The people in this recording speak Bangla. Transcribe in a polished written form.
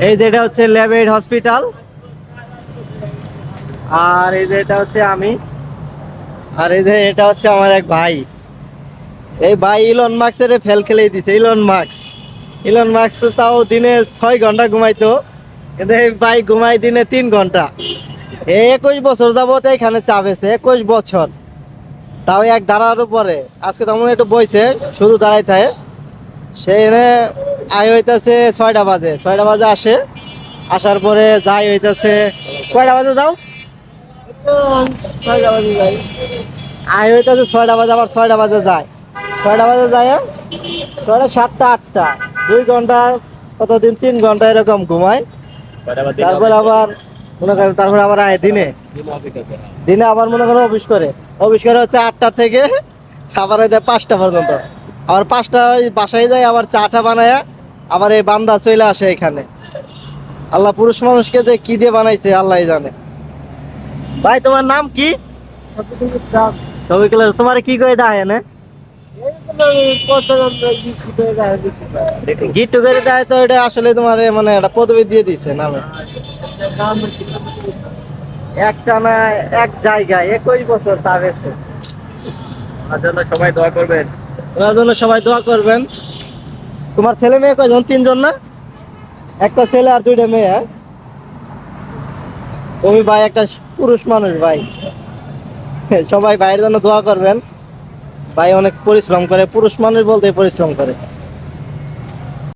এই যেটা হচ্ছে ল্যাবেড হসপিটাল, আর এই যে এটা হচ্ছে আমি, আর এই যে এটা হচ্ছে আমার এক ভাই। এই ভাই ইলন মার্কসের ফেল খেলেই দিছে। ইলন মার্কস তাও দিনে 6 ঘন্টা ঘুমাইতো, কিন্তু এই ভাই ঘুমাই দিনে 3 ঘন্টা। এই 21 বছর যাবত এখানে চা বেছে, 21 বছর, তাও এক দাঁড়ার উপরে। আজকে তেমন একটু বইছে, শুধু দাঁড়াই থাকে। সে এনে আয় হইতাছে 6টা বাজে, 6টা বাজে আসে। আসার পরে যাই হইতাছে, কয়টা বাজে যাও? 6টা বাজে যাই। আয় হইতাছে 6টা বাজে, আবার 6টা বাজে যায়। 6টা বাজে যায়, 6টা 7টা 8টা, 2 ঘন্টা, কতদিন 3 ঘন্টা এরকম ঘুমায়। তারপর আবার মনে করেন, তারপর আবার আয় দিনে, দিনে আবার মনে করেন অফিস করে। অফিস করে হচ্ছে 8টা থেকে আবার ওই 5টা পর্যন্ত। আবার 5টা বাসায় যায়, আবার চাটা বানায়, আবার এই বান্দা চলে আসে এখানে। আল্লাহ পুরুষ মানুষকে যে কি দিয়ে বানাইছে আল্লাহ জানে। ভাই তোমার নাম কি? শফিকুল। তোমার কি করে ডাকে না? গিট টুগেদার দেয় তো, এটা আসলে তোমার মানে একটা পদবি দিয়ে দিছে নামে। একটা না, এক জায়গায় 21 বছর তা গেছে। ওনার জন্য সবাই দোয়া করবেন। ওনার জন্য সবাই দোয়া করবেন। তোমার ছেলে মেয়ে কয়জন? 3 জন না? একটা ছেলে আর 2টা মেয়ে, হ্যাঁ? তুমি ভাই একটা পুরুষ মানুষ ভাই। সবাই ভাইয়ের জন্য দোয়া করবেন। ভাই অনেক পরিশ্রম করে, পুরুষ মানুষ বলতে পরিশ্রম করে।